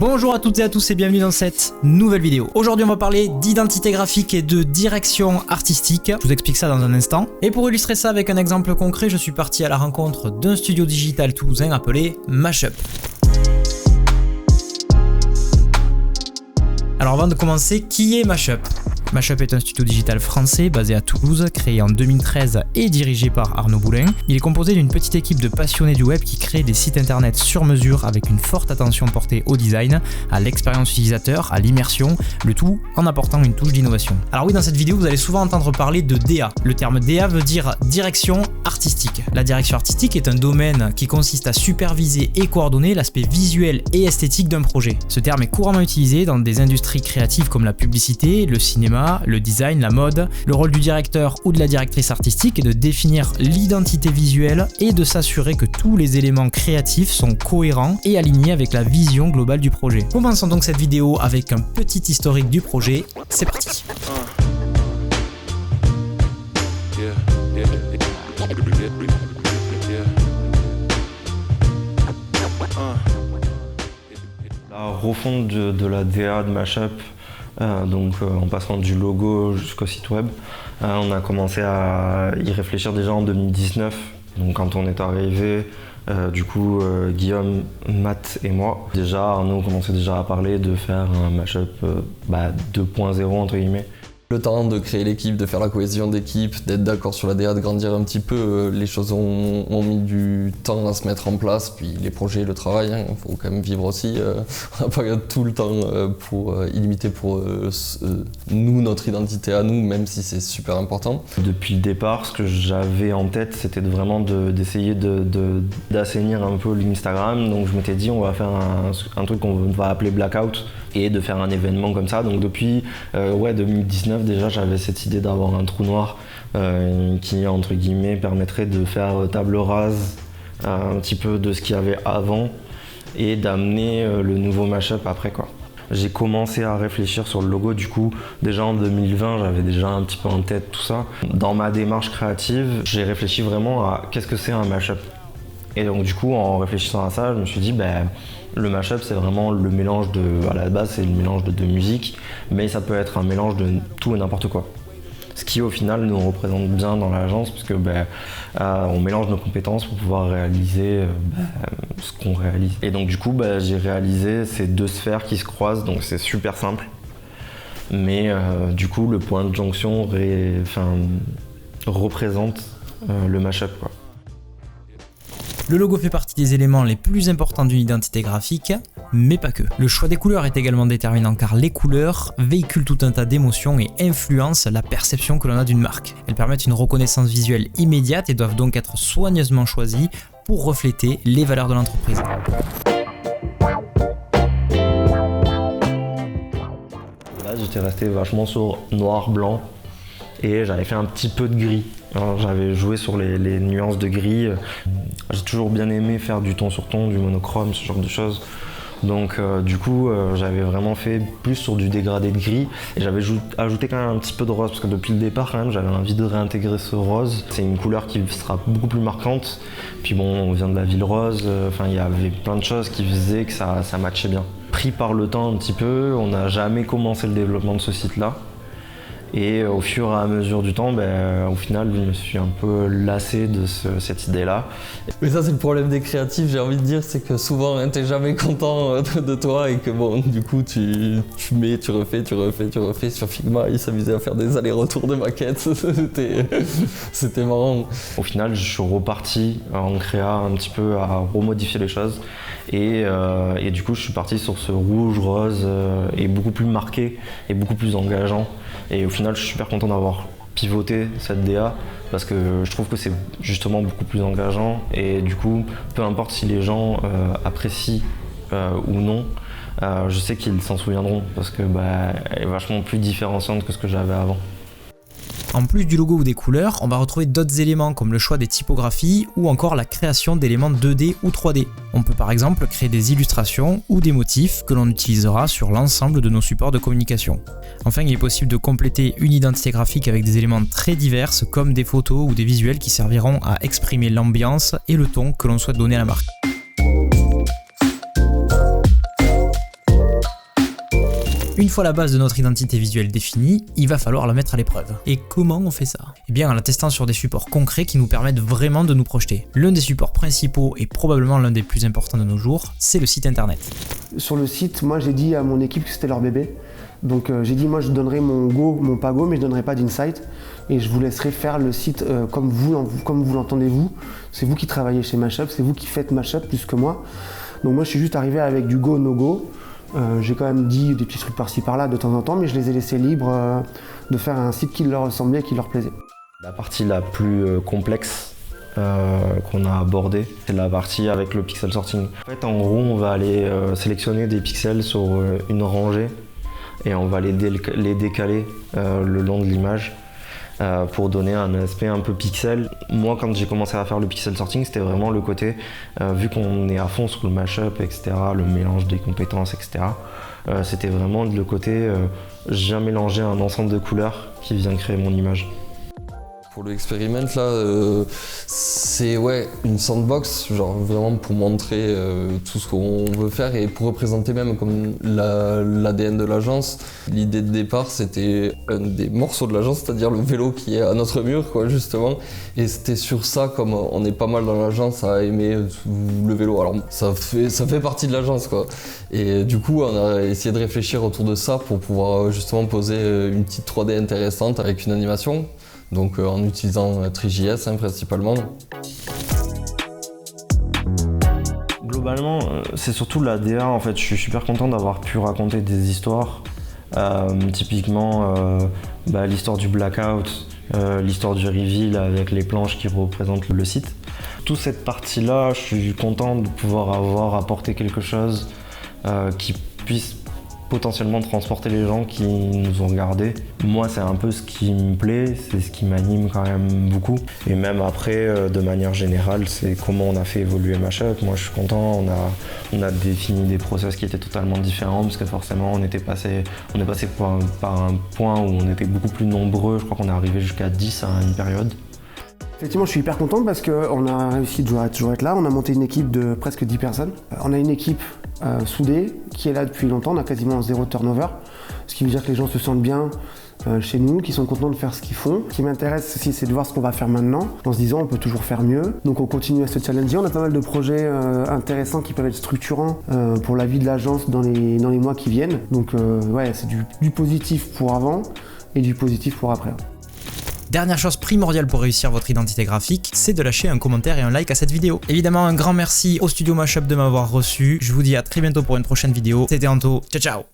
Bonjour à toutes et à tous et bienvenue dans cette nouvelle vidéo. Aujourd'hui on va parler d'identité graphique et de direction artistique. Je vous explique ça dans un instant. Et pour illustrer ça avec un exemple concret, je suis parti à la rencontre d'un studio digital toulousain appelé Mashup. Alors avant de commencer, qui est Mashup ? Mashup est un studio digital français basé à Toulouse, créé en 2013 et dirigé par Arnaud Boulin. Il est composé d'une petite équipe de passionnés du web qui créent des sites internet sur mesure avec une forte attention portée au design, à l'expérience utilisateur, à l'immersion, le tout en apportant une touche d'innovation. Alors oui, dans cette vidéo, vous allez souvent entendre parler de DA. Le terme DA veut dire direction artistique. La direction artistique est un domaine qui consiste à superviser et coordonner l'aspect visuel et esthétique d'un projet. Ce terme est couramment utilisé dans des industries créatives comme la publicité, le cinéma, le design, la mode. Le rôle du directeur ou de la directrice artistique est de définir l'identité visuelle et de s'assurer que tous les éléments créatifs sont cohérents et alignés avec la vision globale du projet. Commençons donc cette vidéo avec un petit historique du projet. C'est parti. La refonte de la DA de Mashup, en passant du logo jusqu'au site web, on a commencé à y réfléchir déjà en 2019. Donc quand on est arrivé, Guillaume, Matt et moi, Arnaud commençait déjà à parler de faire un Mashup 2.0 entre guillemets. Le temps de créer l'équipe, de faire la cohésion d'équipe, d'être d'accord sur la DA, de grandir un petit peu, les choses ont mis du temps à se mettre en place, puis les projets, le travail, faut quand même vivre aussi, on n'a pas tout le temps illimité pour nous, notre identité à nous, même si c'est super important. Depuis le départ, ce que j'avais en tête, c'était d'essayer d'assainir un peu l'Instagram, donc je m'étais dit on va faire un truc qu'on va appeler Blackout, et de faire un événement comme ça. Donc depuis 2019 déjà, j'avais cette idée d'avoir un trou noir qui entre guillemets permettrait de faire table rase un petit peu de ce qu'il y avait avant et d'amener le nouveau Mashup après quoi. J'ai commencé à réfléchir sur le logo du coup déjà en 2020, j'avais déjà un petit peu en tête tout ça. Dans ma démarche créative, j'ai réfléchi vraiment à qu'est-ce que c'est un Mashup. Et donc du coup en réfléchissant à ça, je me suis dit le mashup c'est vraiment le mélange à la base c'est le mélange de deux musiques, mais ça peut être un mélange de tout et n'importe quoi. Ce qui au final nous représente bien dans l'agence puisque on mélange nos compétences pour pouvoir réaliser ce qu'on réalise. Et donc du coup j'ai réalisé ces deux sphères qui se croisent, donc c'est super simple. Mais du coup le point de jonction représente le mashup quoi. Le logo fait partie des éléments les plus importants d'une identité graphique, mais pas que. Le choix des couleurs est également déterminant car les couleurs véhiculent tout un tas d'émotions et influencent la perception que l'on a d'une marque. Elles permettent une reconnaissance visuelle immédiate et doivent donc être soigneusement choisies pour refléter les valeurs de l'entreprise. Là, j'étais resté vachement sur noir-blanc et j'avais fait un petit peu de gris. Alors, j'avais joué sur les nuances de gris. J'ai toujours bien aimé faire du ton sur ton, du monochrome, ce genre de choses. Donc j'avais vraiment fait plus sur du dégradé de gris et j'avais ajouté quand même un petit peu de rose parce que depuis le départ quand même j'avais envie de réintégrer ce rose. C'est une couleur qui sera beaucoup plus marquante. Puis on vient de la ville rose, il y avait plein de choses qui faisaient que ça matchait bien. Pris par le temps un petit peu, on n'a jamais commencé le développement de ce site-là. Et au fur et à mesure du temps, au final, je me suis un peu lassé de cette idée-là. Mais ça, c'est le problème des créatifs, j'ai envie de dire, c'est que souvent, t'es jamais content de toi et que du coup, tu refais. Sur Figma, ils s'amusaient à faire des allers-retours de maquettes, c'était marrant. Au final, je suis reparti en créa un petit peu à remodifier les choses. Et du coup, je suis parti sur ce rouge-rose et beaucoup plus marqué et beaucoup plus engageant. Et au final, je suis super content d'avoir pivoté cette DA parce que je trouve que c'est justement beaucoup plus engageant et du coup, peu importe si les gens apprécient ou non, je sais qu'ils s'en souviendront parce que elle est vachement plus différenciante que ce que j'avais avant. En plus du logo ou des couleurs, on va retrouver d'autres éléments comme le choix des typographies ou encore la création d'éléments 2D ou 3D. On peut par exemple créer des illustrations ou des motifs que l'on utilisera sur l'ensemble de nos supports de communication. Enfin, il est possible de compléter une identité graphique avec des éléments très divers comme des photos ou des visuels qui serviront à exprimer l'ambiance et le ton que l'on souhaite donner à la marque. Une fois la base de notre identité visuelle définie, il va falloir la mettre à l'épreuve. Et comment on fait ça? Eh bien en la testant sur des supports concrets qui nous permettent vraiment de nous projeter. L'un des supports principaux et probablement l'un des plus importants de nos jours, c'est le site internet. Sur le site, moi j'ai dit à mon équipe que c'était leur bébé. Donc j'ai dit moi je donnerai mon pas go, mais je donnerai pas d'insight. Et je vous laisserai faire le site comme vous l'entendez vous. C'est vous qui travaillez chez Mashup, c'est vous qui faites Mashup plus que moi. Donc moi je suis juste arrivé avec du go, no go. J'ai quand même dit des petits trucs par-ci par-là de temps en temps, mais je les ai laissés libres de faire un site qui leur ressemblait et qui leur plaisait. La partie la plus complexe qu'on a abordée, c'est la partie avec le pixel sorting. En fait, en gros, on va aller sélectionner des pixels sur une rangée et on va les décaler le long de l'image pour donner un aspect un peu pixel. Moi, quand j'ai commencé à faire le pixel sorting, c'était vraiment le côté, vu qu'on est à fond sur le mashup, etc., le mélange des compétences, etc., c'était vraiment le côté, je viens mélanger un ensemble de couleurs qui vient créer mon image. Pour l'expériment là, c'est une sandbox, genre vraiment pour montrer tout ce qu'on veut faire et pour représenter même comme l'ADN de l'agence. L'idée de départ c'était un des morceaux de l'agence, c'est-à-dire le vélo qui est à notre mur quoi justement. Et c'était sur ça, comme on est pas mal dans l'agence à aimer le vélo. Alors ça fait partie de l'agence quoi. Et du coup on a essayé de réfléchir autour de ça pour pouvoir justement poser une petite 3D intéressante avec une animation. Donc en utilisant Three.js principalement. Globalement, c'est surtout la DA en fait. Je suis super content d'avoir pu raconter des histoires. Typiquement l'histoire du blackout, l'histoire du reveal avec les planches qui représentent le site. Toute cette partie-là, je suis content de pouvoir avoir apporté quelque chose qui puisse potentiellement transporter les gens qui nous ont regardés. Moi, c'est un peu ce qui me plaît, c'est ce qui m'anime quand même beaucoup. Et même après, de manière générale, c'est comment on a fait évoluer Mashup. Moi, je suis content, on a défini des process qui étaient totalement différents parce que forcément, on est passé par un point où on était beaucoup plus nombreux. Je crois qu'on est arrivé jusqu'à 10 à une période. Effectivement, je suis hyper content parce qu'on a réussi de toujours être là. On a monté une équipe de presque 10 personnes. On a une équipe soudée qui est là depuis longtemps. On a quasiment 0 turnover, ce qui veut dire que les gens se sentent bien chez nous, qui sont contents de faire ce qu'ils font. Ce qui m'intéresse aussi, c'est de voir ce qu'on va faire maintenant, en se disant on peut toujours faire mieux. Donc on continue à se challenger. On a pas mal de projets intéressants qui peuvent être structurants pour la vie de l'agence dans les mois qui viennent. Donc c'est du positif pour avant et du positif pour après. Dernière chose primordiale pour réussir votre identité graphique, c'est de lâcher un commentaire et un like à cette vidéo. Évidemment, un grand merci au studio Mashup de m'avoir reçu. Je vous dis à très bientôt pour une prochaine vidéo. C'était Anto, ciao ciao.